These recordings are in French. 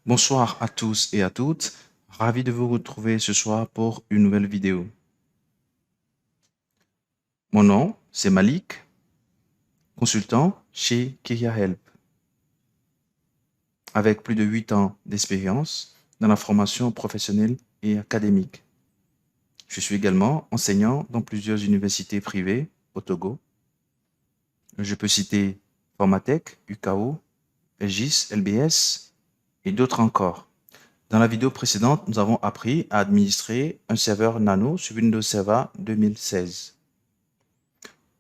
Bonsoir à tous et à toutes, ravi de vous retrouver ce soir pour une nouvelle vidéo. Mon nom, c'est Malik, consultant chez Kia Help, avec plus de 8 ans d'expérience dans la formation professionnelle et académique. Je suis également enseignant dans plusieurs universités privées au Togo. Je peux citer Formatec, UKO, EGIS, LBS et d'autres encore. Dans la vidéo précédente, nous avons appris à administrer un serveur Nano sur Windows Server 2016.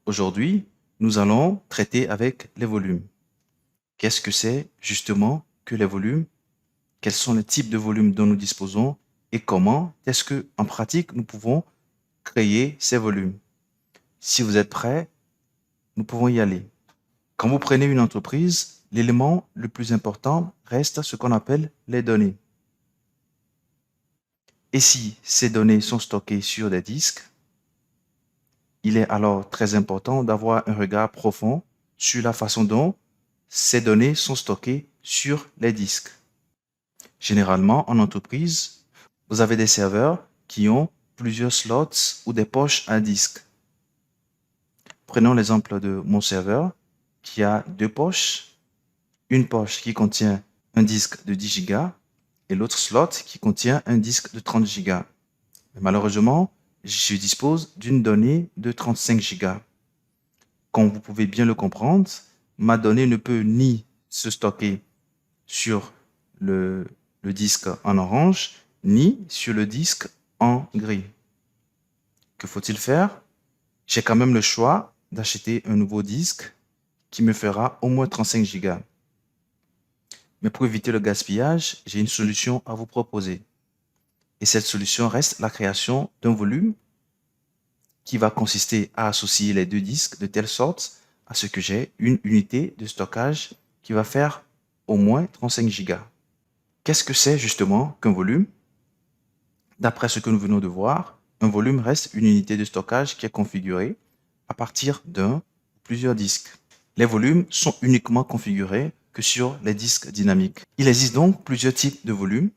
Aujourd'hui, nous allons traiter avec les volumes. Qu'est-ce que c'est justement que les volumes? Quels sont les types de volumes dont nous disposons et comment est-ce que, en pratique, nous pouvons créer ces volumes? Si vous êtes prêts, nous pouvons y aller. Quand vous prenez une entreprise, l'élément le plus important reste ce qu'on appelle les données. Et si ces données sont stockées sur des disques, il est alors très important d'avoir un regard profond sur la façon dont ces données sont stockées sur les disques. Généralement, en entreprise, vous avez des serveurs qui ont plusieurs slots ou des poches à disques. Prenons l'exemple de mon serveur qui a deux poches. Une poche qui contient un disque de 10 Go et l'autre slot qui contient un disque de 30 Go. Mais malheureusement, je dispose d'une donnée de 35 Go. Comme vous pouvez bien le comprendre, ma donnée ne peut ni se stocker sur le disque en orange, ni sur le disque en gris. Que faut-il faire? J'ai quand même le choix d'acheter un nouveau disque qui me fera au moins 35 Go. Mais pour éviter le gaspillage, j'ai une solution à vous proposer. Et cette solution reste la création d'un volume qui va consister à associer les deux disques de telle sorte à ce que j'ai une unité de stockage qui va faire au moins 35 Go. Qu'est-ce que c'est justement qu'un volume? D'après ce que nous venons de voir, un volume reste une unité de stockage qui est configurée à partir d'un ou plusieurs disques. Les volumes sont uniquement configurés que sur les disques dynamiques. Il existe donc plusieurs types de volumes,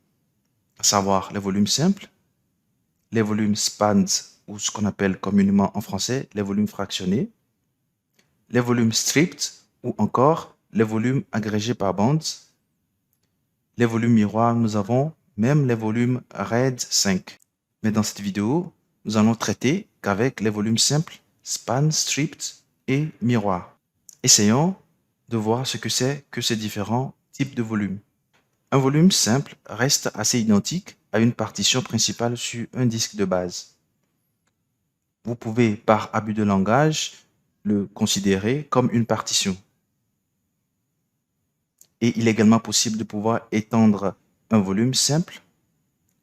à savoir les volumes simples, les volumes spans ou ce qu'on appelle communément en français les volumes fractionnés, les volumes stripped ou encore les volumes agrégés par bandes. Les volumes miroirs, nous avons même les volumes RAID 5. Mais dans cette vidéo, nous allons traiter qu'avec les volumes simples, span, stripped et miroir. Essayons de voir ce que c'est que ces différents types de volumes. Un volume simple reste assez identique à une partition principale sur un disque de base. Vous pouvez, par abus de langage, le considérer comme une partition. Et il est également possible de pouvoir étendre un volume simple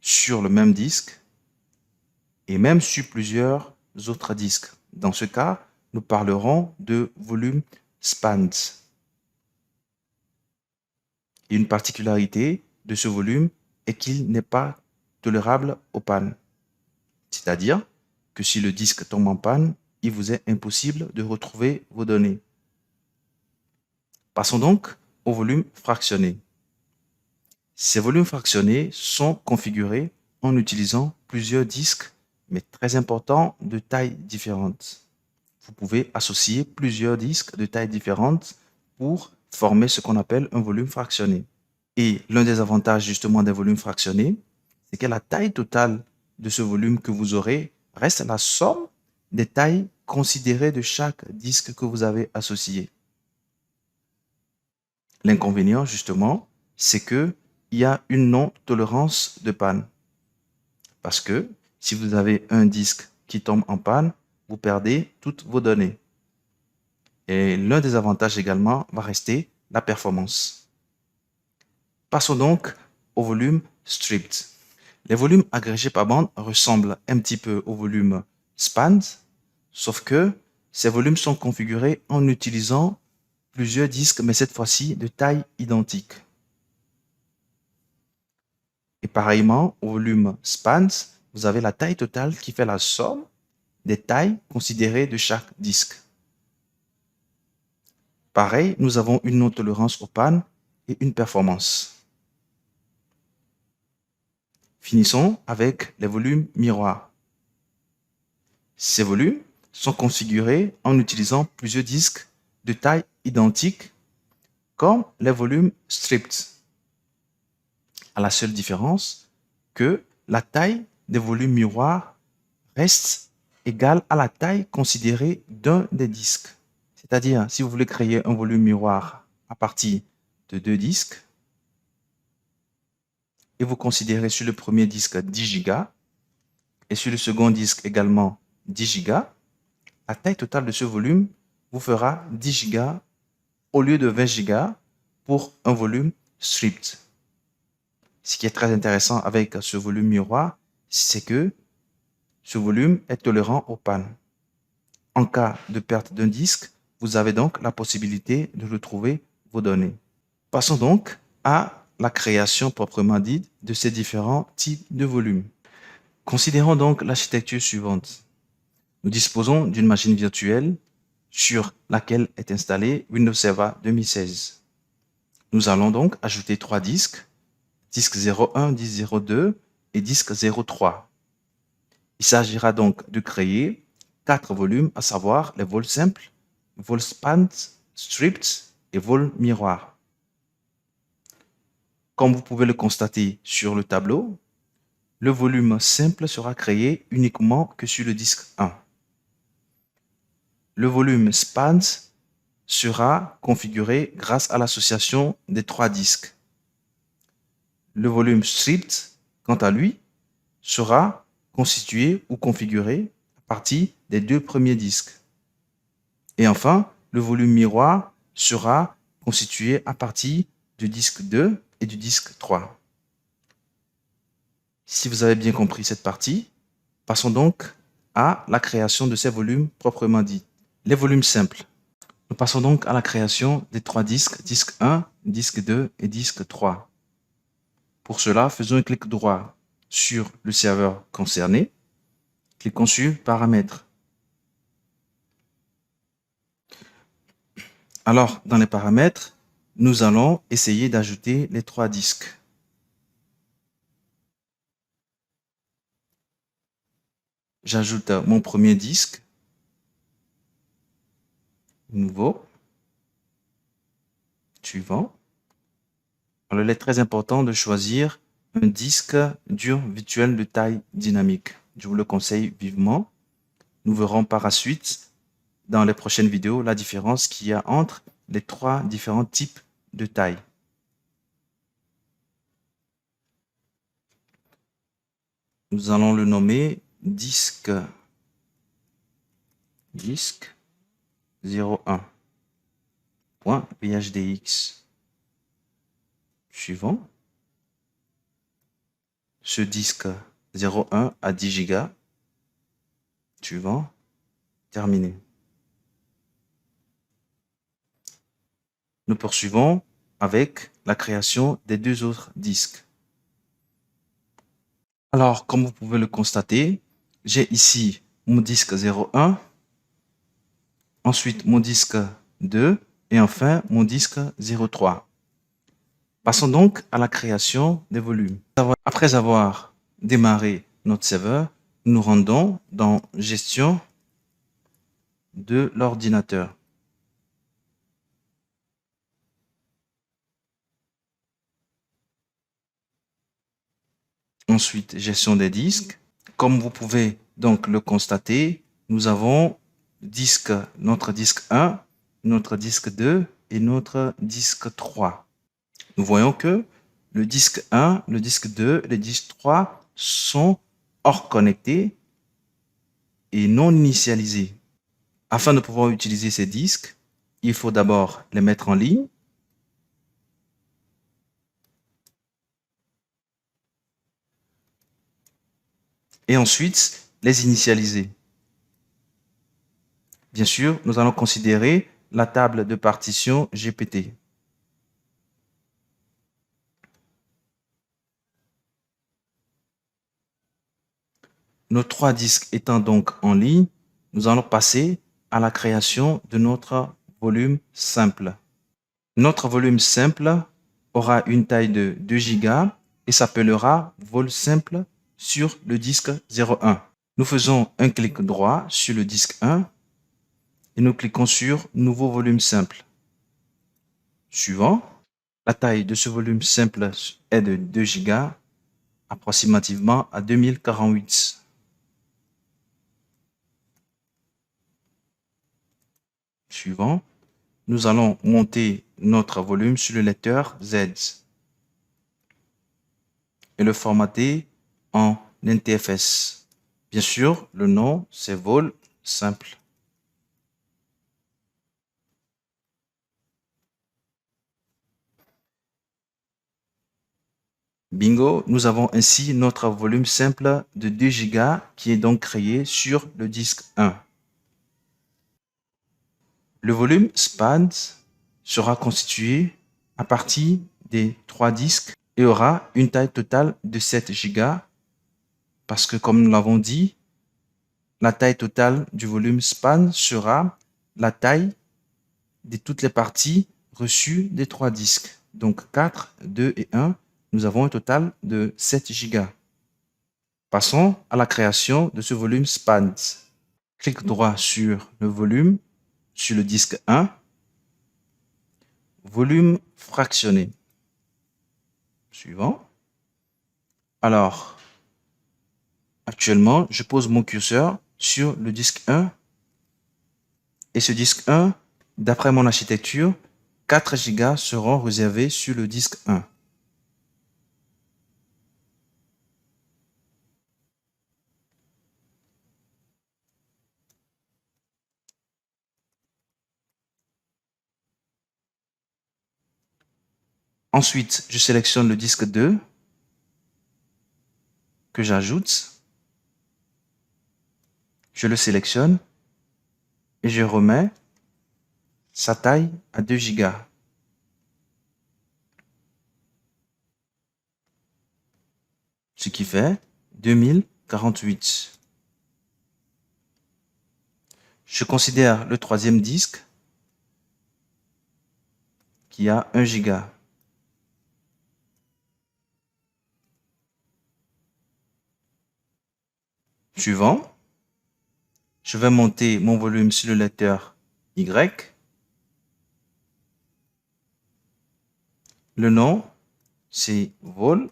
sur le même disque et même sur plusieurs autres disques. Dans ce cas, nous parlerons de volume spans. Et une particularité de ce volume est qu'il n'est pas tolérable aux pannes. C'est-à-dire que si le disque tombe en panne, il vous est impossible de retrouver vos données. Passons donc au volume fractionné. Ces volumes fractionnés sont configurés en utilisant plusieurs disques, mais très importants, de tailles différentes. Vous pouvez associer plusieurs disques de tailles différentes pour former ce qu'on appelle un volume fractionné. Et l'un des avantages justement des volumes fractionnés, c'est que la taille totale de ce volume que vous aurez reste la somme des tailles considérées de chaque disque que vous avez associé. L'inconvénient justement, c'est qu'il y a une non-tolérance de panne. Parce que si vous avez un disque qui tombe en panne, vous perdez toutes vos données. Et l'un des avantages également va rester la performance. Passons donc au volume stripped. Les volumes agrégés par bande ressemblent un petit peu au volume spans, sauf que ces volumes sont configurés en utilisant plusieurs disques, mais cette fois-ci de taille identique. Et pareillement, au volume spans, vous avez la taille totale qui fait la somme des tailles considérées de chaque disque. Pareil, nous avons une non-tolérance aux pannes et une performance. Finissons avec les volumes miroirs. Ces volumes sont configurés en utilisant plusieurs disques de taille identique comme les volumes stripped, à la seule différence que la taille des volumes miroirs reste égale à la taille considérée d'un des disques. C'est-à-dire, si vous voulez créer un volume miroir à partir de 2 disques, et vous considérez sur le premier disque 10 Go et sur le second disque également 10 Go, la taille totale de ce volume vous fera 10 Go au lieu de 20 Go pour un volume stripped. Ce qui est très intéressant avec ce volume miroir, c'est que ce volume est tolérant aux pannes. En cas de perte d'un disque, vous avez donc la possibilité de retrouver vos données. Passons donc à la création proprement dite de ces différents types de volumes. Considérons donc l'architecture suivante. Nous disposons d'une machine virtuelle sur laquelle est installé Windows Server 2016. Nous allons donc ajouter 3 disques, disque 01, disque 02 et disque 03. Il s'agira donc de créer 4 volumes, à savoir les vols simples, vols spanned, stripped et vols miroirs. Comme vous pouvez le constater sur le tableau, le volume simple sera créé uniquement que sur le disque 1. Le volume spanned sera configuré grâce à l'association des 3 disques. Le volume stripped, quant à lui, sera constitué ou configuré à partir des 2 premiers disques. Et enfin, le volume miroir sera constitué à partir du disque 2 et du disque 3. Si vous avez bien compris cette partie, passons donc à la création de ces volumes proprement dits. Les volumes simples. Nous passons donc à la création des 3 disques, disque 1, disque 2 et disque 3. Pour cela, faisons un clic droit sur le serveur concerné. Cliquons sur Paramètres. Alors, dans les paramètres, nous allons essayer d'ajouter les 3 disques. J'ajoute mon premier disque. Nouveau. Suivant. Alors, il est très important de choisir un disque dur virtuel de taille dynamique. Je vous le conseille vivement. Nous verrons par la suite, dans les prochaines vidéos, la différence qu'il y a entre les 3 différents types de taille. Nous allons le nommer disque 01.phdx. Suivant. Ce disque 01 à 10 Go. Suivant. Terminé. Nous poursuivons avec la création des 2 autres disques. Alors, comme vous pouvez le constater, j'ai ici mon disque 01, ensuite mon disque 2 et enfin mon disque 03. Passons donc à la création des volumes. Après avoir démarré notre serveur, nous nous rendons dans Gestion de l'ordinateur. Ensuite, gestion des disques. Comme vous pouvez donc le constater, nous avons notre disque 1, notre disque 2 et notre disque 3. Nous voyons que le disque 1, le disque 2 et le disque 3 sont hors connectés et non initialisés. Afin de pouvoir utiliser ces disques, il faut d'abord les mettre en ligne. Et ensuite, les initialiser. Bien sûr, nous allons considérer la table de partition GPT. Nos 3 disques étant donc en ligne, nous allons passer à la création de notre volume simple. Notre volume simple aura une taille de 2 Go et s'appellera vol simple sur le disque 01. Nous faisons un clic droit sur le disque 1 et nous cliquons sur nouveau volume simple. Suivant, la taille de ce volume simple est de 2 Go, approximativement à 2048. Suivant, nous allons monter notre volume sur le lecteur Z et le formater en NTFS. Bien sûr, le nom, c'est vol simple. Bingo, nous avons ainsi notre volume simple de 2 Go qui est donc créé sur le disque 1. Le volume SPAD sera constitué à partir des 3 disques et aura une taille totale de 7 Go parce que, comme nous l'avons dit, la taille totale du volume SPAN sera la taille de toutes les parties reçues des 3 disques. Donc 4, 2 et 1, nous avons un total de 7 Go. Passons à la création de ce volume SPAN. Clic droit sur le volume, sur le disque 1, volume fractionné. Suivant. Alors, actuellement, je pose mon curseur sur le disque 1 et ce disque 1, d'après mon architecture, 4 Go seront réservés sur le disque 1. Ensuite, je sélectionne le disque 2 que j'ajoute. Je le sélectionne et je remets sa taille à 2 Go. Ce qui fait 2048. Je considère le troisième disque qui a 1 Go. Suivant, je vais monter mon volume sur le lecteur Y. Le nom, c'est vol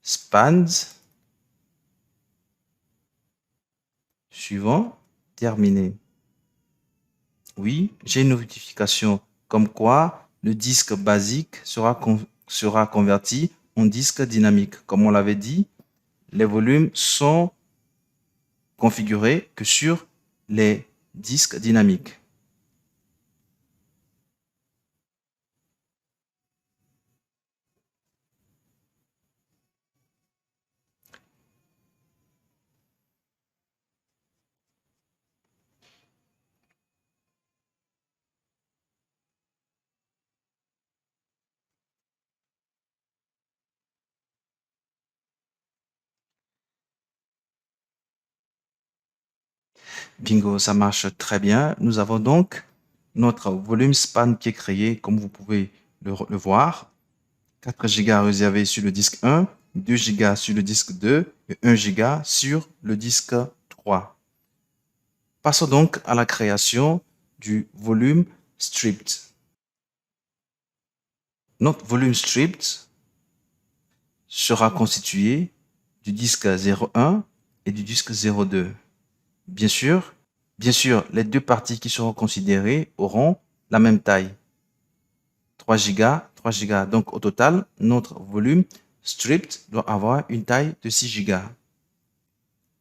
SPAN. Suivant, terminé. Oui, j'ai une notification comme quoi le disque basique sera converti en disque dynamique. Comme on l'avait dit, les volumes sont configurés que sur les disques dynamiques. Bingo, ça marche très bien. Nous avons donc notre volume SPAN qui est créé, comme vous pouvez le voir. 4 Go réservés sur le disque 1, 2 Go sur le disque 2 et 1 Go sur le disque 3. Passons donc à la création du volume stripped. Notre volume stripped sera constitué du disque 01 et du disque 02. Bien sûr, les deux parties qui seront considérées auront la même taille. 3 Go, 3 Go. Donc au total, notre volume stripped doit avoir une taille de 6 Go.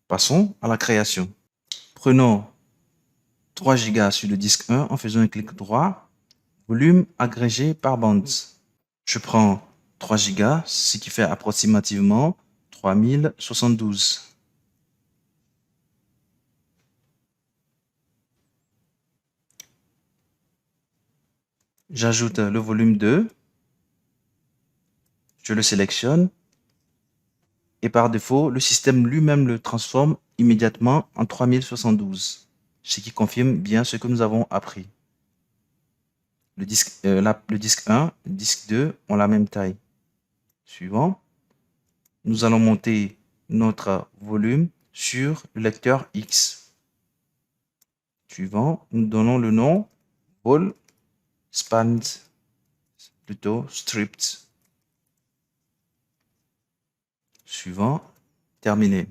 Passons à la création. Prenons 3 Go sur le disque 1 en faisant un clic droit, volume agrégé par bande. Je prends 3 Go, ce qui fait approximativement 3072. J'ajoute le volume 2, je le sélectionne et par défaut, le système lui-même le transforme immédiatement en 3072, ce qui confirme bien ce que nous avons appris. Le disque 1 et le disque 2 ont la même taille. Suivant, nous allons monter notre volume sur le lecteur X. Suivant, nous donnons le nom vol spanned, plutôt stripped. Suivant, terminé.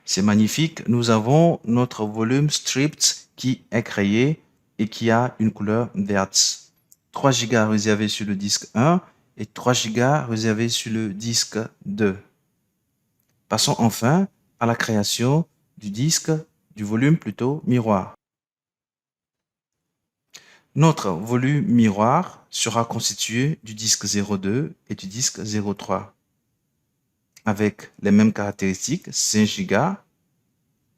C'est magnifique. Nous avons notre volume stripped qui est créé et qui a une couleur verte. 3 Go réservés sur le disque 1 et 3 Go réservés sur le disque 2. Passons enfin à la création du volume plutôt miroir. Notre volume miroir sera constitué du disque 02 et du disque 03 avec les mêmes caractéristiques, 5 Go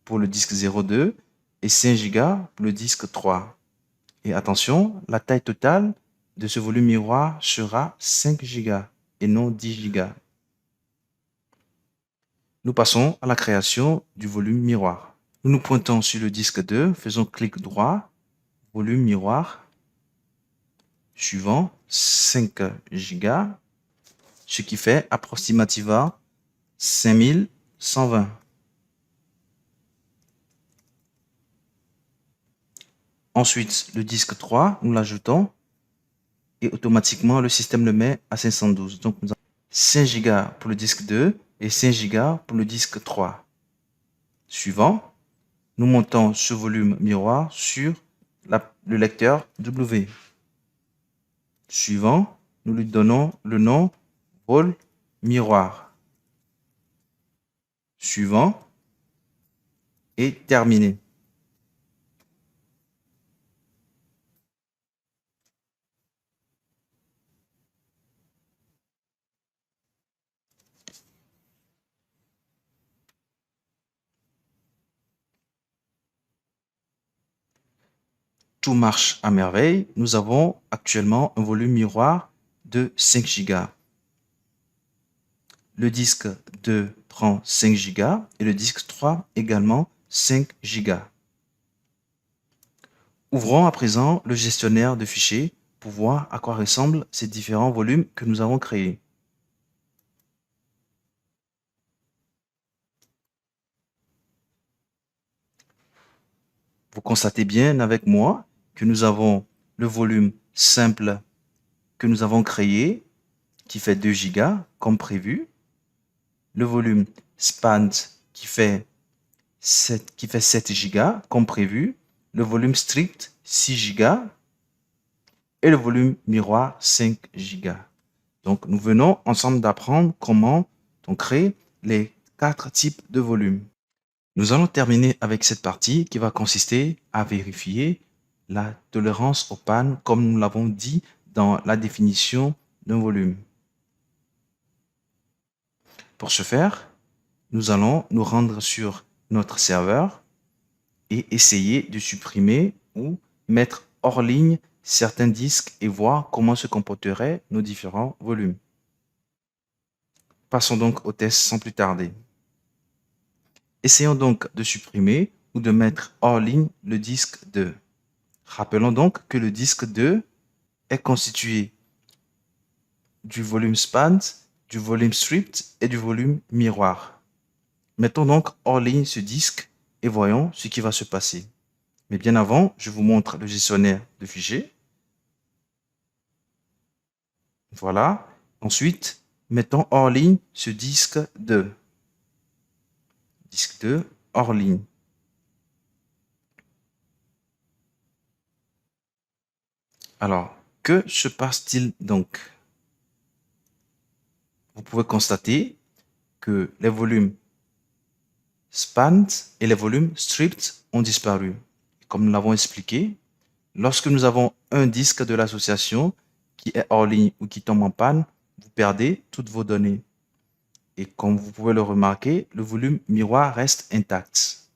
pour le disque 02 et 5 Go pour le disque 3. Et attention, la taille totale de ce volume miroir sera 5 Go et non 10 Go. Nous passons à la création du volume miroir. Nous nous pointons sur le disque 2, faisons clic droit, volume miroir, suivant 5 Go, ce qui fait approximativement 5120. Ensuite, le disque 3, nous l'ajoutons et automatiquement le système le met à 512. Donc nous avons 5 Go pour le disque 2 et 5 Go pour le disque 3. Suivant, nous montons ce volume miroir sur le lecteur W. Suivant, nous lui donnons le nom vol miroir. Suivant et terminé. Tout marche à merveille. Nous avons actuellement un volume miroir de 5 Go. Le disque 2 prend 5 Go et le disque 3 également 5 Go. Ouvrons à présent le gestionnaire de fichiers pour voir à quoi ressemblent ces différents volumes que nous avons créés. Vous constatez bien avec moi que nous avons le volume simple que nous avons créé qui fait 2 Go comme prévu, le volume spanned qui fait 7 Go comme prévu, le volume strict 6 Go et le volume miroir 5 Go. Donc nous venons ensemble d'apprendre comment on crée les 4 types de volumes. Nous allons terminer avec cette partie qui va consister à vérifier la tolérance aux pannes comme nous l'avons dit dans la définition d'un volume. Pour ce faire, nous allons nous rendre sur notre serveur et essayer de supprimer ou mettre hors ligne certains disques et voir comment se comporteraient nos différents volumes. Passons donc au test sans plus tarder. Essayons donc de supprimer ou de mettre hors ligne le disque 2. Rappelons donc que le disque 2 est constitué du volume spanned, du volume stripped et du volume miroir. Mettons donc hors ligne ce disque et voyons ce qui va se passer. Mais bien avant, je vous montre le gestionnaire de fichiers. Voilà. Ensuite, mettons hors ligne ce disque 2. Disque 2 hors ligne. Alors, que se passe-t-il donc? Vous pouvez constater que les volumes spanned et les volumes stripped ont disparu. Comme nous l'avons expliqué, lorsque nous avons un disque de l'association qui est hors ligne ou qui tombe en panne, vous perdez toutes vos données. Et comme vous pouvez le remarquer, le volume miroir reste intact.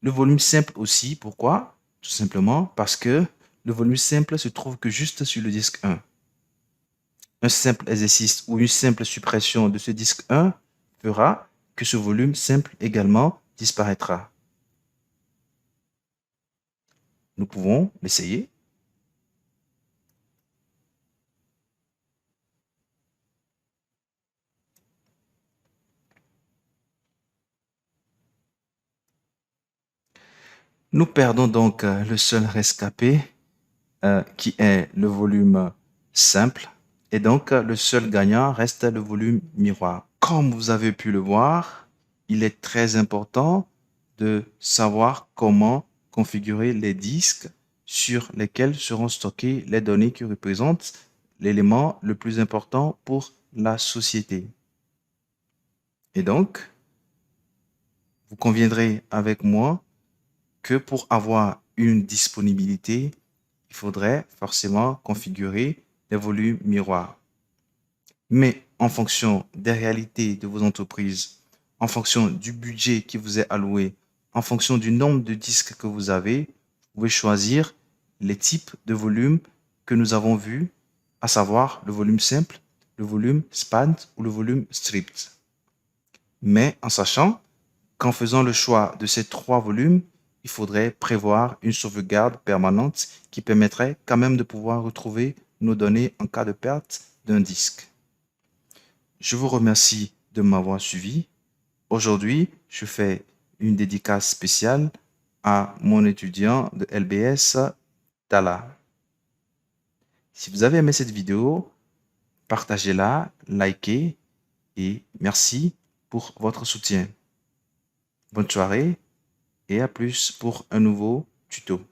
Le volume simple aussi, pourquoi? Tout simplement parce que le volume simple se trouve que juste sur le disque 1. un simple exercice ou une simple suppression de ce disque 1 fera que ce volume simple également disparaîtra. Nous pouvons l'essayer. Nous perdons donc le seul rescapé qui est le volume simple. Et donc, le seul gagnant reste le volume miroir. Comme vous avez pu le voir, il est très important de savoir comment configurer les disques sur lesquels seront stockées les données qui représentent l'élément le plus important pour la société. Et donc, vous conviendrez avec moi que pour avoir une disponibilité, il faudrait forcément configurer les volumes miroirs. Mais en fonction des réalités de vos entreprises, en fonction du budget qui vous est alloué, en fonction du nombre de disques que vous avez, vous pouvez choisir les types de volumes que nous avons vus, à savoir le volume simple, le volume span ou le volume stripped. Mais en sachant qu'en faisant le choix de ces 3 volumes, il faudrait prévoir une sauvegarde permanente qui permettrait quand même de pouvoir retrouver nos données en cas de perte d'un disque. Je vous remercie de m'avoir suivi. Aujourd'hui, je fais une dédicace spéciale à mon étudiant de LBS, Tala. Si vous avez aimé cette vidéo, partagez-la, likez et merci pour votre soutien. Bonne soirée et à plus pour un nouveau tuto.